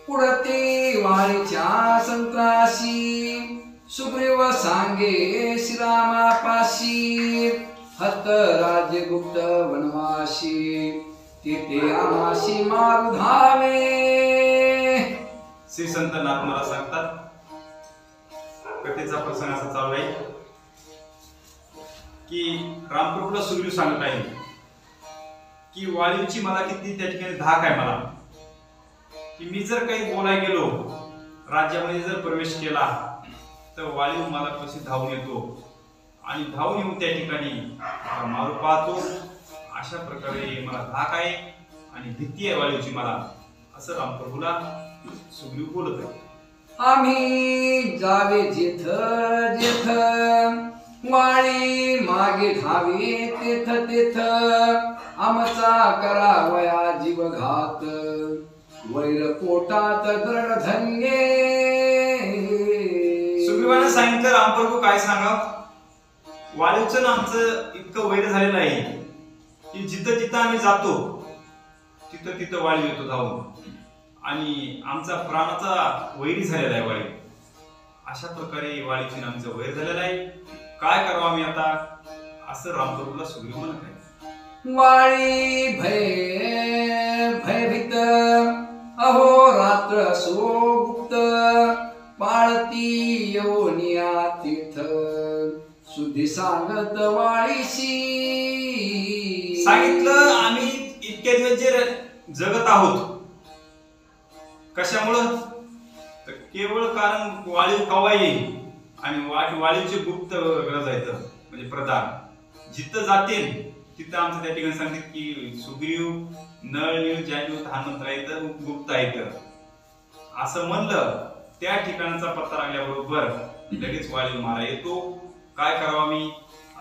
पुढते वाळीच्या संत्राशी सुग्रीव सांगे श्रीरामापाशी हत राज्यगुप्त वनवाशी तेथे आमाशी मारू धावे। श्री संत नाथ मला सांगतात कथेचा प्रसंग असा चालू आहे की रामप्रभूला सुग्रीव सांगत आहे की वाळीची मला किती त्या ठिकाणी धाक आहे मला की मी जर काही बोलाय गेलो राज्यामध्ये जर प्रवेश केला तर वाळीव मला कशी धावून येतो आणि धावून येऊन त्या ठिकाणी मारू पाहतो। अशा प्रकारे मला धाक आहे आणि भीती आहे वाळीवची मला, असं रामप्रभूला सुग्रीव बोलत आहे। आम्ही जावे जेथ जेथ वाळी मागे धावे तेथ तेथ आमचा करावया जीवघात वैर पोटात दृढ धन्ये। सुग्रीवाने सांगितलं रामप्रभू काय सांगा, वाळीचं आमचं इतकं वैर झालेलं आहे की जिथं जिथं आम्ही जातो तिथं तिथं वाळी येतो धावून आणि आमचा प्राणाचा वैरी झालेला आहे वाळी। अशा प्रकारे वाळीची आमचं वैर झालेलं आहे, काय करावं आम्ही आता, असं रामप्रभूला सुग्रीव म्हणत आहे। वाळी भयभीत अहो रात्र सो गुप्त पाळती योनिया तीर्थ सुधी सांगत वाळीशी। सांगितलं आम्ही इतके दिवस जे जगत आहोत कशामुळं, तर केवळ कारण वाळीव कवा येईल आणि वाळीवचे गुप्त गरज आहेत म्हणजे प्रधान जिथं जाते तिथं आमचं त्या ठिकाणी सांगते की सुग्रीव नळ नीळ जाणीव धानमंत्र आहेत गुप्त आहेत असं म्हणलं त्या ठिकाणाचा पत्ता लागल्याबरोबर लगेच वाळीव मारा येतो, काय करावं मी,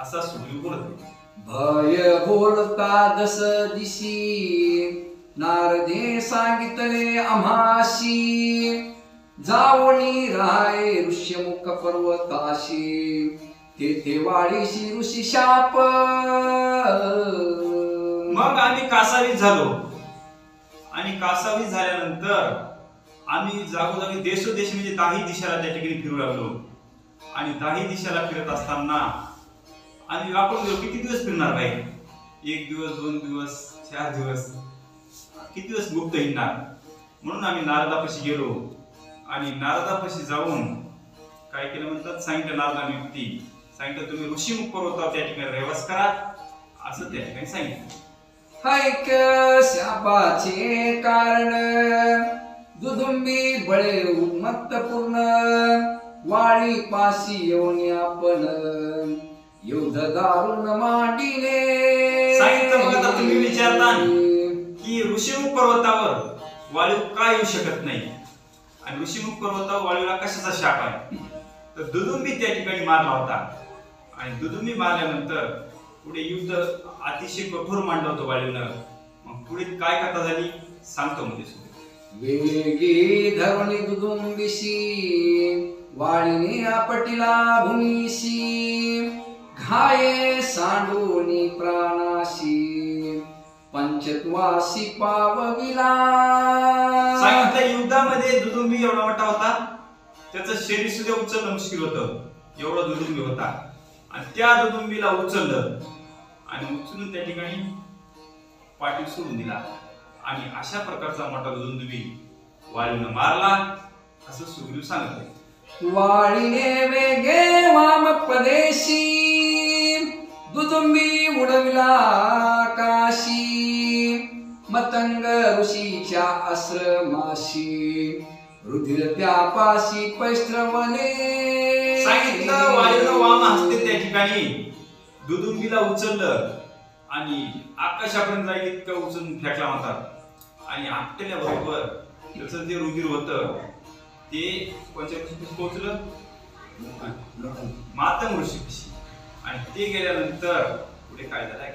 असा सुग्रीव बोलत आहे। भय बोलता दस दिशी नारदे सांगितले आम्हाशी जावणी राय ऋष्यमुख पर्वताशी तेथे वाळीशी ऋषी शाप। मग आम्ही कासावीस झालो आणि कासावीस झाल्यानंतर आम्ही जागोजागी देशोदेश म्हणजे 10 दिशाला त्या ठिकाणी फिरू लागलो आणि 10 दिशाला फिरत असताना आम्ही वापरून गेलो, किती दिवस फिरणार काय, 1 दिवस 2 दिवस 4 दिवस किती दिवस गुप्त हिंडणार, म्हणून आम्ही नारदापाशी गेलो आणि नारदापाशी जाऊन काय केलं म्हणतात, सांगितलं नारदाने युक्ती सांगितलं तुम्ही ऋषीमुख पर्वतावर त्या ठिकाणी रहवास करा असं त्या ठिकाणी सांगितलं। ऐक शापाचे कारण दुदुंबी बळे उन्मत्त पूर्ण वाळी पाशी येऊन आपण युद्ध दारुण मांडिले। सांगितलं मग आता तुम्ही विचारता की ऋषीमुख पर्वतावर वाळीव का येऊ शकत नाही आणि ऋषीमुख पर्वतावर वाळीवला कशाचा शाप आहे, तर दुदुंबी त्या ठिकाणी मारला होता आणि दुदुंबी मारल्यानंतर पुढे युद्ध अतिशय कठोर मांडलं होतं वाळीवनं। मग पुढे काय कथा झाली सांगतो म्हणजे वेगी धरुणी दुदुंबिशी वाळीने आपटिला भूमीशी घाये सांडूनी प्राणाशी पंचत्वासी पावविला। सांगितलं युद्धामध्ये दुदुंबी एवढा मोठा होता त्याचं शरीर सुद्धा उचलणं मुश्किल होतं, एवढा दुदुंबी होता आणि त्या दुदुंबीला उचललं आणि उचलून त्या ठिकाणी पाठीवर सोडून दिला आणि अशा प्रकारचा मोठा दुदुंबी वाळीनं मारला असं सुग्रीव सांगत आहे। वाळीने वेगे वाम पदेशी दुदुंबी उडविला आकाशी मतंग ऋषीच्या आश्रमाशी रुधिर त्यापाशी पैस्त्रवने। सांगितलं वाळीनं वाम हस्ते त्या ठिकाणी दुदुंबीला उचललं आणि आकाशापर्यंत जाईल इतकं उचलून फेकला म्हणतात आणि आपल्याबरोबर त्याचं जे रुधिर होतं ते कोणत्या ऋषीपाशी पोहोचलं, मातंग ऋषीपाशी आणि ते गेल्यानंतर पुढे काय झालंय,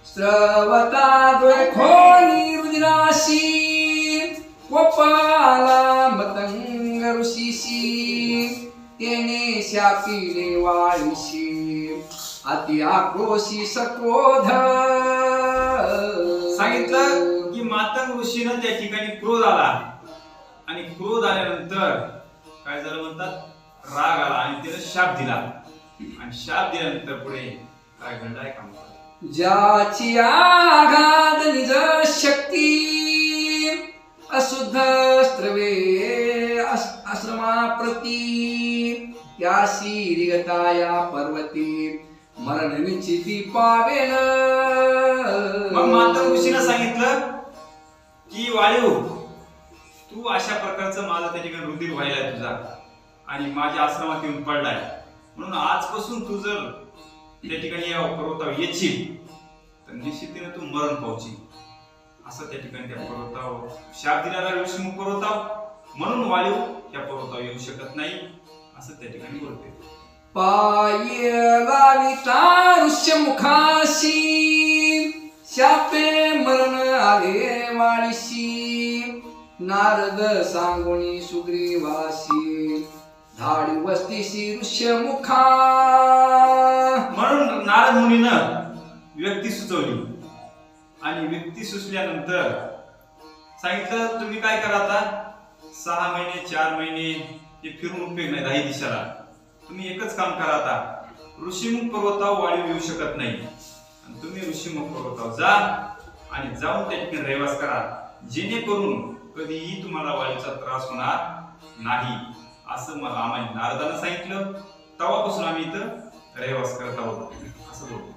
स्रवता द्वय खोनी रुधिराशी गोपाला मतंग ऋषीशी तेने शापिले वाळीशी अति आक्रोशी सक्रोध। सांगितलं की मातंग ऋषीनं त्या ठिकाणी क्रोध आला आणि क्रोध आल्यानंतर काय झालं म्हणतात, राग आला आणि त्याने शाप दिला. आणि शाप दिल्यानंतर पुढे काय घडलं आहे काम. ज्याची आघात निज शक्ती अशुद्ध स्त्रवे आश्रमाप्रती त्याशी रिगता या पर्वती मरण निश्चिती पावेन. मग माता ऋषीनं सांगितलं की वाळू, तू अशा प्रकारचं माझं त्या ठिकाणी रुधिर व्हायलाय तुझा आणि माझ्या आश्रमात येऊन पडलाय, म्हणून आजपासून तू जर त्या ठिकाणी या पर्वतावर येशील तर निश्चितीने तू मरण पावशील. असं त्या ठिकाणी त्या पर्वतावर शाप दिलेला ऋषीमुख पर्वताव, म्हणून वाळू त्या पर्वतावर येऊ शकत नाही असं त्या ठिकाणी बोलते. पाय लाविता ऋष्यमुखाशी शापे मरण आले वाळीशी नारद सांगुनी सुग्रीवासी धाडी वस्तीशी ऋष्यमुखा. म्हणून नारद मुनीनं व्यक्ती सुचवली आणि व्यक्ती सुचल्यानंतर सांगितलं तुम्ही काय करा, आता 6 महिने 4 महिने हे फिरून उपयोग नाही 10 दिशाला. तुम्ही एकच काम करा, आता ऋषीमुख पर्वतावर वाळू येऊ शकत नाही आणि तुम्ही ऋषीमुख पर्वतावर जा आणि जाऊन त्या ठिकाणी रहिवास करा, जेणेकरून कधीही तुम्हाला वाळूचा त्रास होणार नाही असं मला आम्हाला नारदानं सांगितलं. तेव्हापासून आम्ही इथं रहिवास करत आहोत असं बोलतो.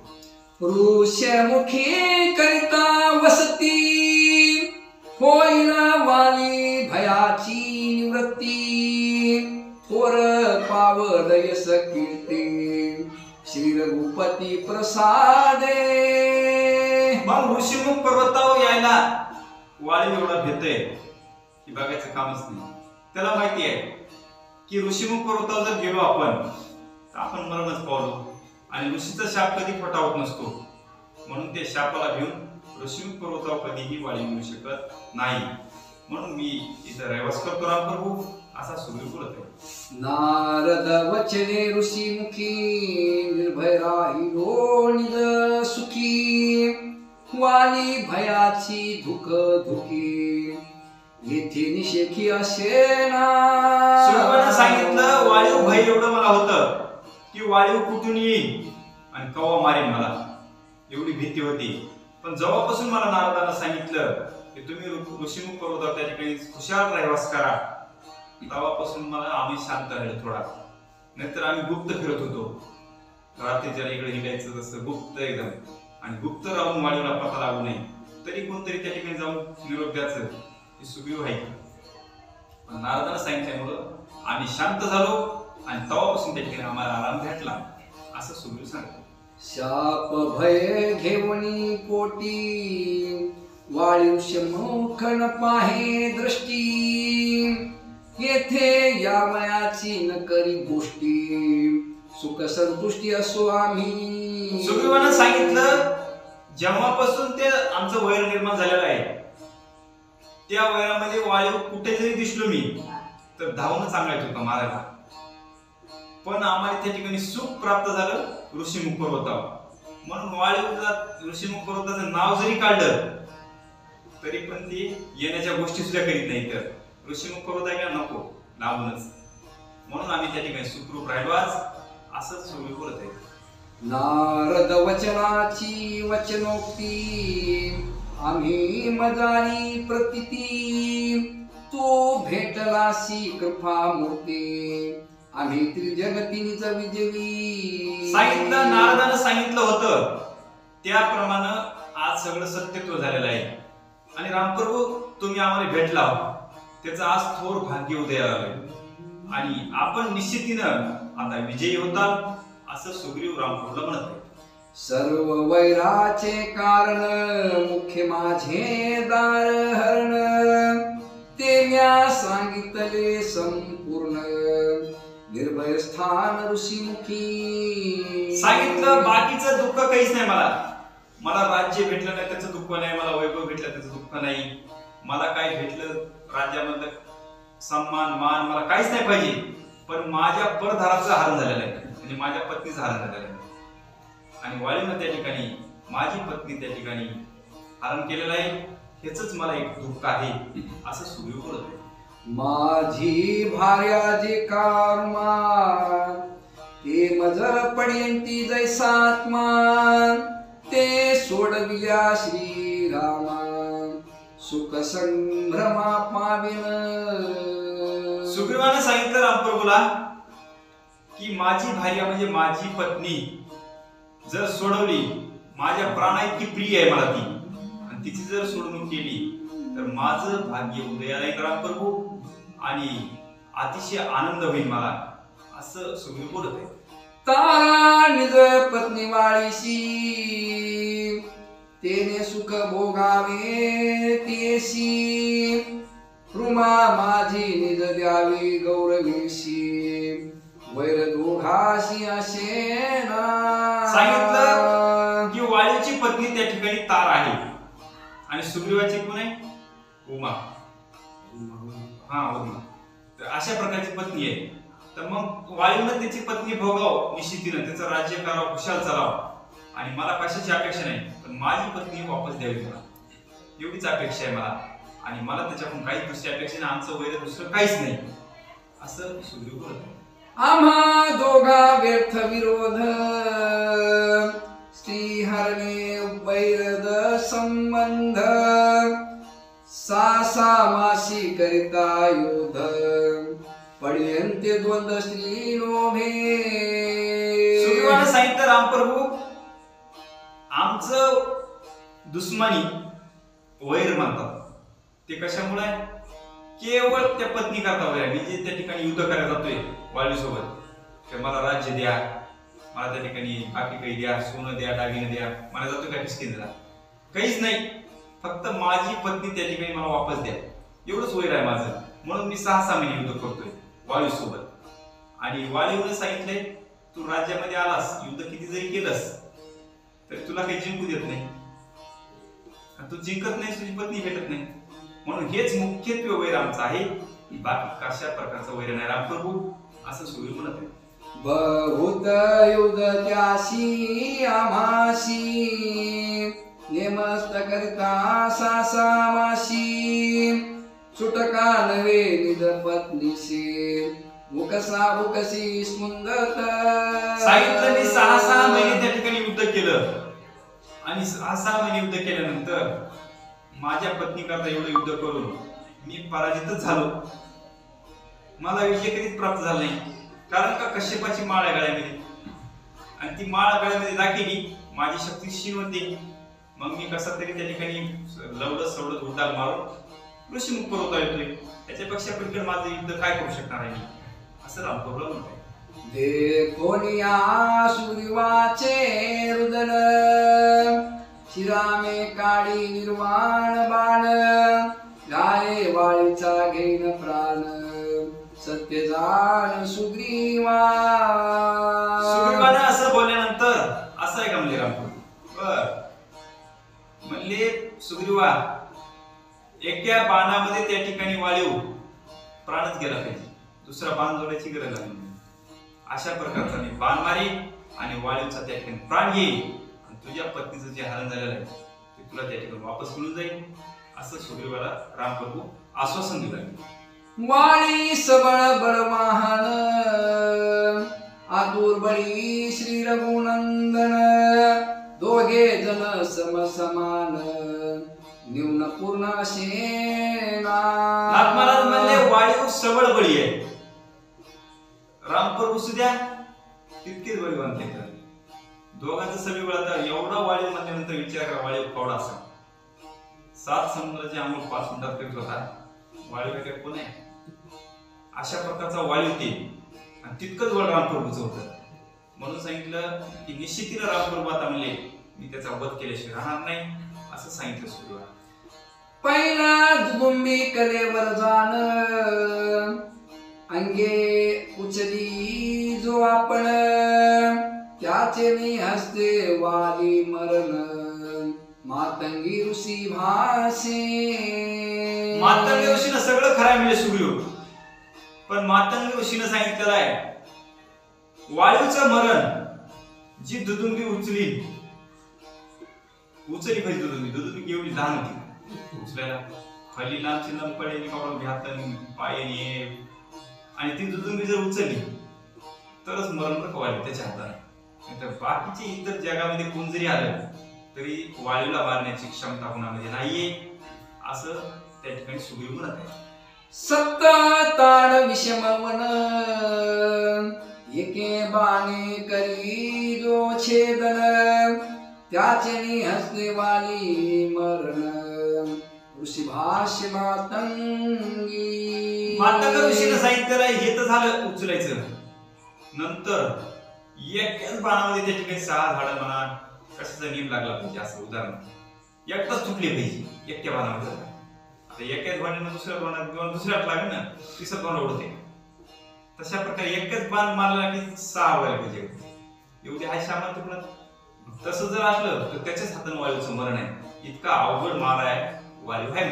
ऋष्यमुखी करिता वसती होईल वाली भयाची निवृत्ती थोर पावलयस कीर्ती श्री रघुपती प्रसादे. मग ऋषीमुख पर्वतावर यायला वाळू एवढा भेटतोय की बघायचं कामच नाही. त्याला माहिती आहे की ऋषीमुख पर्वतावर जर गेलो आपण तर आपण मरणच पावलो आणि ऋषीचा शाप कधी खोटा होत नसतो, म्हणून ते शापाला घेऊन ऋषीमुख पर्वतावर कधीही वाळू येऊ शकत नाही. म्हणून मी इथं रहिवास करतो रामप्रभू असा सुग्रीव बोलत आहे. नारद वचने ऋषीमुखी निर्भय राहिलो निज सुखी वाली भयाची धुक धुकी येथे निषेखी असेना. सुग्रीवानं सांगितलं वाळू भय एवढं मला होतं की वाळू कुठून येईल आणि कवा मारेल मला, एवढी भीती होती. पण जेव्हापासून मला नारदानं सांगितलं की तुम्ही ऋषीमुख पर्वतावर त्या ठिकाणी खुशाल रहिवास करा, तेव्हापासून मला आम्ही शांत राहिलो थोडा. नाहीतर आम्ही गुप्त फिरत होतो, रात्रीच्या इकडे हिंडायचं तसं गुप्त एकदम, आणि गुप्त राहून वाळूला पता लागू नये तरी कोणतरी त्या ठिकाणी जाऊन निरोप द्यायचं हे सुग्रीव आहे. पण नारदानं सांगितल्यामुळं आम्ही शांत झालो आणि तेव्हापासून त्या ठिकाणी आम्हाला आराम भेटला असं सुग्रीव सांगतो. शाप भय घेवणी पोटी वाळुष्यमुख न पाहे दृष्टी येथे या वयाची न करी गोष्टी सुख संतुष्टी असो आम्ही. सुग्रीवानं सांगितलं जेव्हापासून ते आमचं वैर निर्माण झालेलं आहे त्या वैरामध्ये वाळू कुठे जरी दिसलो मी तर धावून सांगायचं होतं मारायला, पण आम्हाला त्या ठिकाणी सुख प्राप्त झालं ऋषीमुख पर्वतावर. म्हणून वाळूला ऋषीमुख पर्वताचं नाव जरी काढलं तरी पण ती येण्याच्या गोष्टी सुद्धा करीत नाही. तर ऋषीमुख पर्वत आहे का नको लांबूनच, म्हणून आम्ही त्या ठिकाणी सुखरूप राहिलो आज असं सुग्रीव बोलत आहे. नारद वचनाची वचनोक्ती आम्ही मजारी प्रतिती तो भेटलासी कृपा मूर्ती आम्ही त्रिजगतीनीच विजयी. सांगितलं नारदानं सांगितलं होतं त्याप्रमाणे आज सगळं सत्यत्व झालेलं आहे आणि रामप्रभू तुम्ही आम्हाला भेटला त्याचं आज थोर भाग्य उदयाला आलंय आणि आपण निश्चितीनं आता विजयी होता असं सुग्रीव रामप्रभूला म्हणत आहे. सर्व वैराचे कारण मुख्य माझे दार हरण ते म्या सांगितले संपूर्ण निर्भय स्थान ऋषीमुखी. सांगितलं बाकीचं दुःख काहीच नाही मला राज्य भेटलं नाही त्याचं दुःख नाही, मला वैभव भेटलं त्याचं दुःख नाही, मला काय भेटलं राज्यामधलं सन्मान मान मला काहीच नाही पाहिजे, पण माझ्या परधाराचं हरण झालेलं आहे म्हणजे माझ्या पत्नीचं हरण झालेलं आहे आणि वाळूनं त्या ठिकाणी माझी पत्नी त्या ठिकाणी हरण केलेलं आहे, हेच मला एक दुःख आहे असं सुग्रीव बोलत आहे. माझी भार्याजी कारमान ते मजर पड्यंती जैसात्मा ते सोडविल्या श्रीरामा सुख संभ्रमा पाविन. सुग्रीवाने सांगितलं रामप्रभूला की माझी भार्या म्हणजे माझी पत्नी जर सोडवली, माझ्या प्राणा इतकी प्रिय आहे मला ती, आणि तिची जर सोडवणूक केली तर माझं भाग्य उदयाला येईल रामप्रभू, आणि अतिशय आनंद होईल मला, असं सुग्रीव बोलत आहे. तारा निज पत्नी वाळीशी तेने सुख भोगावे तेशी रुमा माझी निज द्यावी गौरवीशी वैर दोघाशी असे ना. सांगितलं की वाळीची पत्नी त्या ठिकाणी तार आहे आणि सुग्रीवाची कोण आहे? उमा. हा, उमा. तर अशा प्रकारची पत्नी आहे. तर मग वायूनं त्याची पत्नी भोगाव निश्चितीनं, त्याचं राज्य करावं, खुशाल चालावं, आणि मला कशाची अपेक्षा नाही, पण माझी पत्नी वापस द्यावी मला, एवढीच अपेक्षा आहे मला, आणि मला त्याच्याकडून काही दुसरी अपेक्षा नाही, आमचं वैर दुसरं काहीच नाही, असं सुग्रीव बोलत आहे. आम्हा दोघा व्यर्थ विरोध श्रीहरणे वैरद संबंध सासा मासी करिता योध पड्यंते द्वंद्व श्री लोभे. सुग्रीवाने सांगितलं रामप्रभू आमचं दुश्मनी वैर म्हणतात ते कशामुळे आहे? केवळ त्या पत्नी करता वैर. मी जे त्या ठिकाणी युद्ध करायला जातोय वाली सोबत, तर मला राज्य द्या, मला त्या ठिकाणी बाकी काही द्या, सोनं द्या, दागिने द्या, मला जातोय काय फिसकीला, काहीच नाही, फक्त माझी पत्नी त्या ठिकाणी मला वापस द्या, एवढंच वैर आहे माझं. म्हणून मी 6 महिने युद्ध करतोय वाली सोबत. आणि वालीने सांगितलंय तू राज्यामध्ये आलास, युद्ध किती जरी केलंस तरी तुला काही जिंकू देत नाही, तू जिंकत नाही, तुझी पत्नी भेटत नाही, म्हणून हेच मुख्यत्वे वैर आमचं आहे, बाकी कशा प्रकारचं वैर नाही रामप्रभू, असं सुग्रीव म्हणत आहे. बहुत युद्ध त्याशी आम्हाशी नेमस्त करता सासामाशी सुटका नवे निज पत्नीशी मुकसा मुकसी स्मुंदत. सांगितलं मी 6 महिने त्या ठिकाणी युद्ध केलं, आणि 6 महिने युद्ध केल्यानंतर माझ्या पत्नी करता एवढं युद्ध करून मी पराजितच झालो, मला विजय कधीच प्राप्त झाला नाही, कारण का कश्यपाची माळ आहे गळ्यामध्ये, आणि ती माळ गळ्यामध्ये दाखवली, माझी शक्ती क्षीण होती, मग मी कसा तरी त्या ठिकाणी लवडत सवडत उड्डाण मारून ऋषीमुख होता येतोय, त्याच्यापेक्षा पलीकडे माझं युद्ध काय करू शकणार आहे मी, असं रामप्रभूला म्हणतोय. देखोनिया सुग्रीवाचे रुदन शिरामे काळी निर्वाण बाण गाये वाळीचा घेन प्राण सत्य जाण सुग्रीवा. सुग्रीवाने असं बोलल्यानंतर असं आहे का म्हणले रामप्रभू? म्हणले सुग्रीवा एका बाणामध्ये त्या ठिकाणी वाळीव प्राणच गेला पाहिजे, दुसरा बाण जोडायची गरज नाही, अशा प्रकारचा मी बाण मारी आणि वाळीवचा त्या ठिकाणी प्राण येईल, आणि तुझ्या पत्नीचं जे हरण झालेलं आहे ते तुला त्या ठिकाणी वापस मिळून जाईल, असं सुग्रीवाला रामप्रभू आश्वासन दिलं. वाळी सबळ बळवाहन आतुर बळी श्री रघुनंदन दोघे जन सम समान न्यून पूर्ण सेना. महाराज म्हणले वाळीव सबळ बळी आहे, रामप्रभू सुद्धा तितकेच बळीवान ते. दोघांचं सगळी बळ, आता एवढा वाळीव म्हणल्यानंतर विचार करा वाळीव केवढा असा, 7 समुद्राचे आंघोळ 5 मिनिटात करीत होता, वाळीव काय कोण आहे? अशा प्रकारचा वाळीव ते, आणि तितकंच बळ रामप्रभूचं होतं, म्हणून सांगितलं की निश्चितीनं रामप्रभू आता म्हणले मी त्याचा वध केल्याशिवाय राहणार नाही, असं सांगितलं सुग्रीवाला. पहिला दुदुंबी कलेवर जाण अंगे उचली जो आपण त्याचे मी हस्ते वाली मरण मातंगी ऋषी भासे. मातंगी ऋषीनं सगळं खरं म्हणजे सुग्रीव, पण मातंगी ऋषीनं सांगितलेलं आहे वाळीवचं मरण जी दुदुंबी उचली कशी दुदुंबी एवढी लहान होती उचलायला, फली लांबची लांब पडेल काढून घ्यातन पायने आणि ती दुदुंबी जर उचलली तरच मरण रखवाले त्याच्या हाताने. तर बाकीचे इतर जगामध्ये कोण जरी आलं तरी वाळीला मारण्याची क्षमता कोणामध्ये नाहीये असं त्या ठिकाणी सुग्रीव म्हणत आहे. सप्त ताड विषमवन एके बाणे करी जो छेदन त्याचे हसले वाली मरण ऋषी भाष्य मातंगी. मातंग ऋषीनं सांगितलेलं आहे हे तर झालं उचलायचं. नंतर एकाच बाणामध्ये त्या ठिकाणी 6 झाडं म्हणा कशाचा नियम लागला पाहिजे असं उदाहरण एकटाच तुटले पाहिजे एकट्या बाणामध्ये. आता एकाच बाणानं दुसऱ्या बाणात किंवा दुसऱ्यात लागेल ना तिसरं बाण उडते. तशा प्रकारे एकच बाण मारला की 6 व्हायला पाहिजे एवढी आहे सामर्थ्य. पण तसं जर असलं तर त्याच्याच हातानं वायूचं मरण आहे. इतका अवघड मार आहे वायू आहे.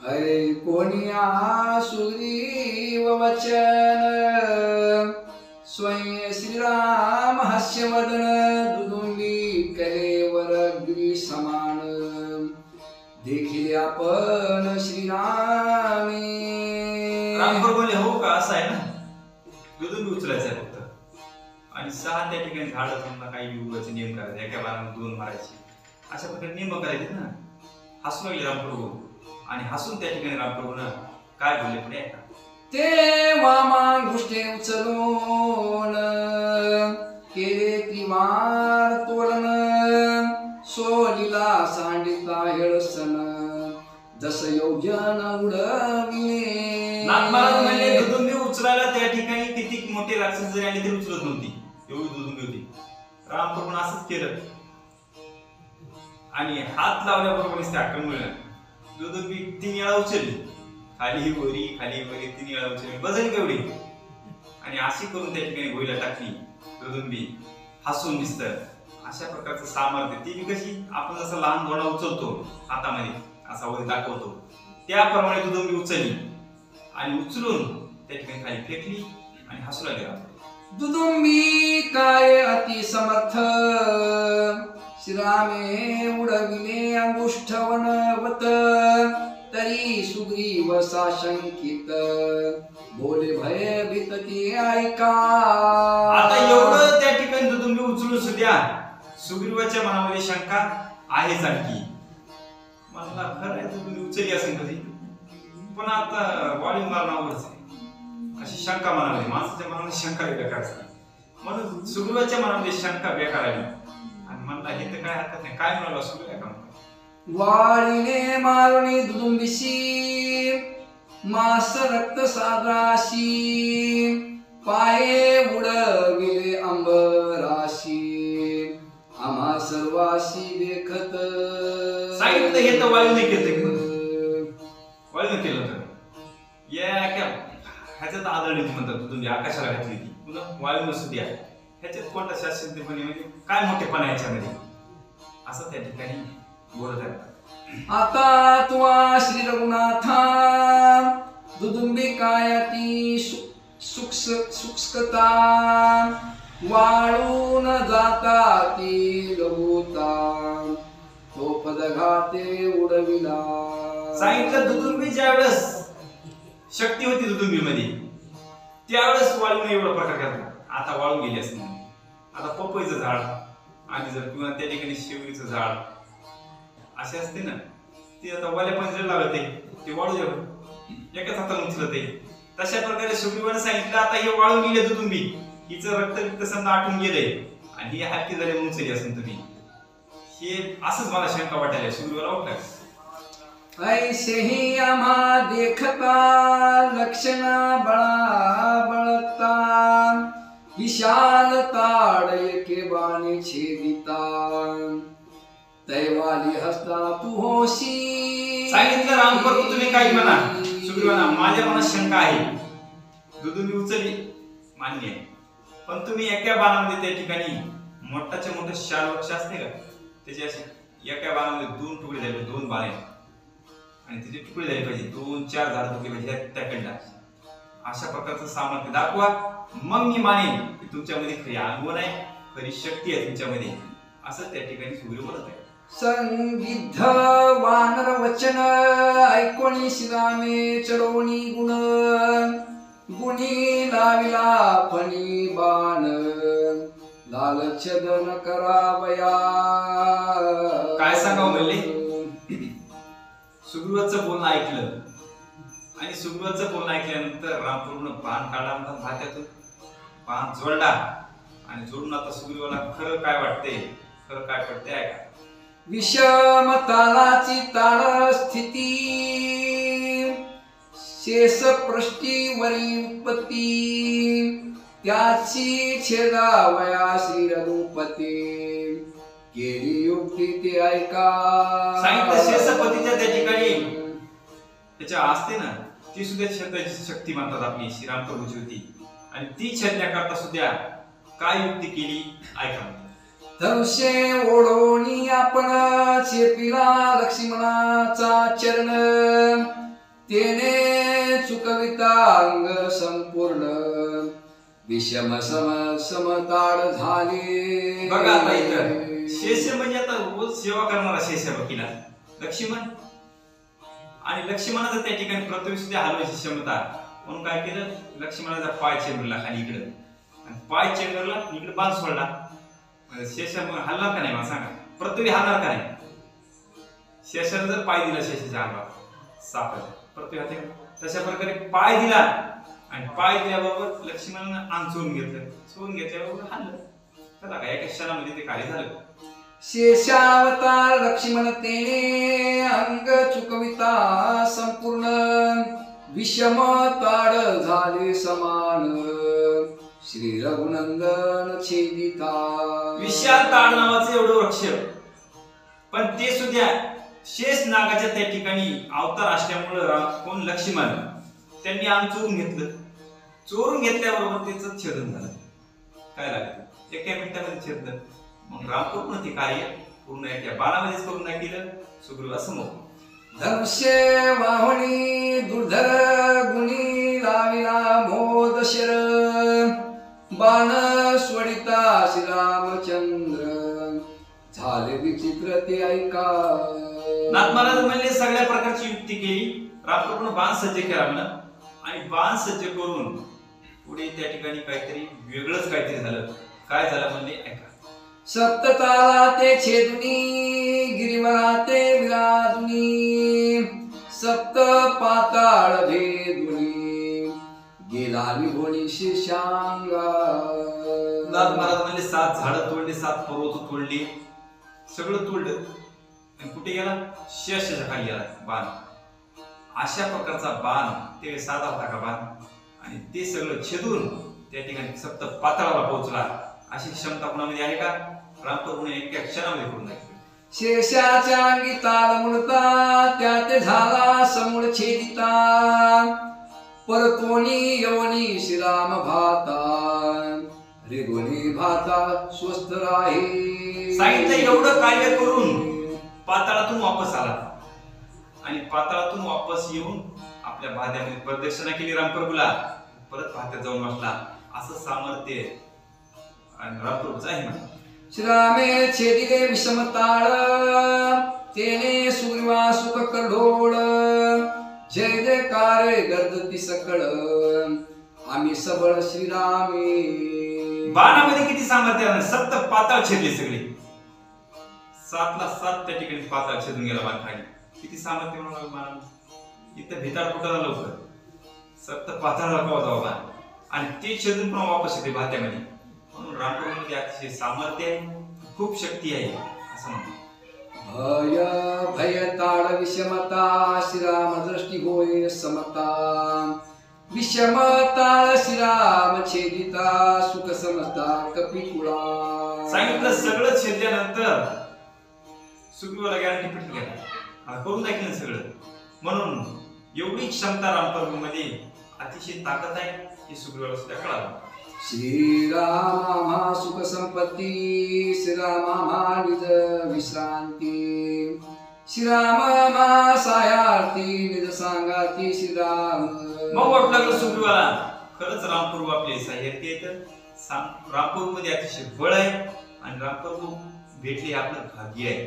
अरे कोणी सुग्रीव वचन स्वयं श्रीराम हास्यवदन दुदुंबी कलेवर गिरी समान देखील आपण श्रीरामे. राम बोलले हो का असं आहे ना दुदुंबी उचलायचं आहे फक्त आणि 6 त्या ठिकाणी झाडं समजा काही युगाचे नियम करायचे एका बाणाने 2 मारायचे अशा प्रकारे नियम करायचे ना. हसू लागले रामप्रभू आणि हसून त्या ठिकाणी रामप्रभूनं काय बोलले पुढे ऐका. ते वामांगुष्ठे उचलून केले त्रिवार तोलन सोलीला सांडिता हेळसन जस योजन उडविले. नागमहाराज म्हणले दुदुंबी उचलायला त्या ठिकाणी किती मोठे राक्षस जरी आले तरी उचलत नव्हती एवढी दुदुंबी होती. रामप्रभूनं असंच केलं आणि हात लावल्याबरोबर त्या आक्रमण दुदुंबी 3 वेळा उचलली. खाली वरी 3 वेळा उचलली बजल केवढी आणि अशी करून त्या ठिकाणी गोळीला टाकली दुदुंबी हसून दिसतं. अशा प्रकारचं सामर्थ्य ती कशी आपण जसं लहान घोडा उचलतो हातामध्ये असा वर दाखवतो त्याप्रमाणे दुदुंबी उचलली आणि उचलून त्या ठिकाणी खाली फेकली आणि हसू लागला. दुदुंबी काय अति समर्थ श्रीरामे उडविले अंगुष्ठवनवत तरी सुग्रीव साशंकित बोले भयभीत ती ऐका. आता एवढं त्या ठिकाणी दुदुंबी उचलून सुद्धा सुग्रीवाच्या मनामध्ये शंका आहेच आणखी. मला खरं आहे दुदुंबी उचलली असेल कधी पण आता वाळी मारणावरच आहे अशी शंका मनामध्ये माणसाच्या मनामध्ये शंका बेकार असते. म्हणून सुग्रीवाच्या मनामध्ये शंका बेकार आली आणि म्हणला हे तर काय हरकत नाही काय म्हणाला सुग्रीव का वाळीने मारुणी दुदुंबीशी मास रक्त साद्राशी पाये उडविले अंबराशी आम्हा सर्वाशी देखत. सांगितलं हे तर वाळीने केलं वाळीने केलं तर या क्या ह्याच्यात आदळणी म्हणतात दुदुंबी आकाशाला घातली ती पुन्हा वाळू नसू द्या ह्याच्यात कोणता शास्त्रज्ञपणे म्हणजे काय मोठेपणा याच्यामध्ये असं त्या ठिकाणी बोलत आहे. आता तुवा श्री रघुनाथा दुदुंबी कायाती सुक्षता वाळून जाता ती लघुता तो पदघाते उडविला. सांगितलं दुदुंबी ज्यावेळेस शक्ती होती दुदुंबी मध्ये त्यावेळेस वाळून एवढा प्रकार करता. आता वाळून गेली असते आता पपईचं झाड आणि जर किंवा त्या ठिकाणी शेवळीचं झाड असे असते ना ती आता वाल्या पंजरे लागत ते वाळू द्यावं एकाच हाताने उचलत आहे. तशा प्रकारे सुग्रीवाने सांगितलं आता हे वाळून गेले दुदुंबी हिचं रक्त समजा आटून गेलंय आणि ही हत्ती झाली म्हणून उचलली असेल तुम्ही हे असंच मला शंका वाटायला सुग्रीवाला वाटलं. ऐसेही आम्हा देखता लक्षणा बळा बळता विशाल ताड एके बाणे छेदिता तैवाली हसता तू होशी. सांगितलं रामप्रभू तुम्ही काही म्हणा सुग्रीवाला माझ्या मनात शंका आहे दुदुंबी उचलली मान्य आहे पण तुम्ही एका बाणामध्ये त्या ठिकाणी मोठाच्या मोठं शाल वृक्ष असते का त्याचे असे एका बाणामध्ये 2 तुकडे झाले 2 बाणे आणि त्याचे तुकडे झाले पाहिजे 2-4 झाड तुकडे पाहिजे त्याकडला अशा प्रकारचं सामर्थ्य दाखवा मग मी मानेन की तुमच्यामध्ये खरी अनुभव आहे खरी शक्ती आहे तुमच्यामध्ये असं त्या ठिकाणी सुग्रीव बोलत आहे. संगिद्ध वानर वचन ऐकोणी श्रीरामे चढवणी गुण गुणी लाविला फणी बाण लालछदन करावया. काय सांगावं म्हणले? सुग्रीवाचं बोलणं ऐकलं आणि सुग्रीवाचं बोलणं ऐकल्यानंतर राम पूर्ण बाण काढला भात्यातून, बाण जोडला आणि जोडून आता सुग्रीवाला खरं काय वाटते, खरं काय पडते ऐका. विषम तालाची ताळ स्थिती शेष पृष्ठीवरी उत्पत्ती त्याची छेदावया श्री रघुपती केली युक्ती ते ऐका. सांगितलं शेषपतीच्या त्या ठिकाणी त्याच्या असते ना ती सुद्धा छेदाची शक्ती म्हणतात आपली श्रीराम प्रभूची होती आणि ती छेदण्याकरता सुद्धा काय युक्ती केली ऐका. धनुष्य ओढोनी आपण चेपिला लक्ष्मणाचा चरण तेने चुकविता अंग संपूर्ण विषम समताड झाले. बघा आता इथं शेष म्हणजे आता रोज सेवा करणारा शेष आहे बघीला लक्ष्मण आणि लक्ष्मणाचं त्या ठिकाणी पृथ्वी सुद्धा हलवायची क्षमता म्हणून काय केलं, लक्ष्मणाचा पाय चेंबरला खाली इकडे आणि पाय चेंबरला इकडे बाण सोडला. शेष हलणार का नाही मला सांगा, पृथ्वी हलणार का नाही? शेषाने जर पाय दिला शेषाच्या अंगावर सापाच्या पृथ्वी हाते तशा प्रकारे पाय दिला आणि पाय दिल्याबरोबर लक्ष्मणानं अंग चोरून घेतलं, चोरून घेतल्याबरोबर हल्लं. चला काय एका क्षणामध्ये ते कार्य झालं. शेषावतार लक्ष्मण तेने अंग चुकविता संपूर्ण विषम ताड झाले समान श्री रघुनंदन छेदिता. विशाल ताड नावाचं एवढं वृक्ष पण ते सुद्धा शेष नागाच्या त्या ठिकाणी अवतार असल्यामुळं कोण लक्ष्मण त्यांनी अंग चोरून घेतलं. चोरून घेतल्याबरोबर त्याचं छेदन झालं. काय लागतं एका मिनिटामध्ये छेदन. मग राम पूर्ण ते कार्य पूर्ण एका बाणामध्येच करून केलं. सुग्रीवासमोर धनुष्य वाहणी दुर्धर गुणी लाविला मोदशर बाण स्वडिता श्रीरामचंद्र झाले विचित्र ते ऐका. नाथ महाराज म्हणले सगळ्या प्रकारची युक्ती केली. रामपूर्ण बाण सज्ज केला म्हणा आणि बाण सज्ज करून पुढे त्या ठिकाणी काहीतरी वेगळंच काहीतरी झालं. काय झालं म्हणले ऐका. सप्तताला ते छेदुनी गिरिवरा ते विराजुनी सप्त पाताळ भेदुनी गेला निघोणी शीर्षांगा. नाथ महाराज म्हणले 7 झाडं तोडली, 7 पर्वत तोडली, सगळं तोडलं आणि कुठे गेला? शेषाच्या खाली गेला बाण. अशा प्रकारचा बाण ते साधा होता का बाण आणि ते सगळं छेदून त्या ठिकाणी सप्त पाताळाला पोहोचला. अशी क्षमता कोणामध्ये आहे का? रामप्रभूने एका क्षणामध्ये करून दाखवली. शेषाच्या अंगी ताल मुळता त्यात झाला समूळ छेदिता परतोनी यवनी श्रीराम भाता रेगोनी भाता स्वस्थ राहे. सांगितलं एवढं कार्य करून पाताळातून वापस आला आणि पाताळातून वापस येऊन आपल्या भात्यामध्ये प्रदक्षिणा केली रामप्रभूला. परत भात्यात जाऊन बसला. असं सामर्थ्य आणि रामप्रभूचं आहे म्हणा. श्रीरामे छेदिले विषमताळ तेने सुग्रीवा सुख करढोळ जय जयकार गर्जती सकळ आम्ही सबळ श्रीरामे. बाणामध्ये किती सामर्थ्य आहे. 7 पाताळ छेदले सगळे. 7 ला 7 त्या ठिकाणी पाताळ छेदून गेला बाण खाली. किती सामर्थ्य म्हणून बाण इथं भिताड फुटायला लवकर 7 पाताळाला कवा जावा बाण आणि ते छेदून पण वापस येते भात्यामध्ये. म्हणून रामप्रभूमध्ये अतिशय सामर्थ्य आहे, खूप शक्ती आहे असं म्हणतो. भय भय ताड विषमता श्रीराम दृष्टी होय समता विषमता श्रीराम छेदिता सुख समजता कपिकुळा. सांगितलं सगळं छेदल्यानंतर सुग्रीवाला गॅरंटी फिट केला करून दाखवलं सगळं. म्हणून एवढी क्षमता रामप्रभूमध्ये अतिशय ताकद आहे हे सुग्रीवाला सुद्धा कळालं. श्रीरामा सुख संपत्ती श्रीरामा निज विश्रांती श्रीरामा सायार्थी निज सांगाती श्रीराम. मग वाटू लागलं सुग्रीवाला खरंच रामप्रभू आपले साह्यार्थी आहेत. रामप्रभू मध्ये अतिशय बळ आहे आणि रामप्रभू भेटले आपलं भाग्य आहे.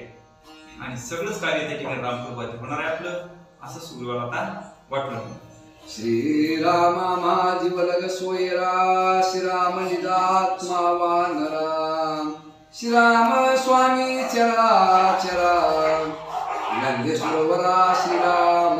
आणि सगळंच कार्य त्या ठिकाणी रामकृपाचे होणार आहे आपलं, असं सुग्रीवाला आता वाटलं. श्रीरामा माझी वलग सोयरा, श्रीराम निजात्मा वानरा, श्रीराम स्वामी चरा चरा, नंदेश्वरा श्रीराम.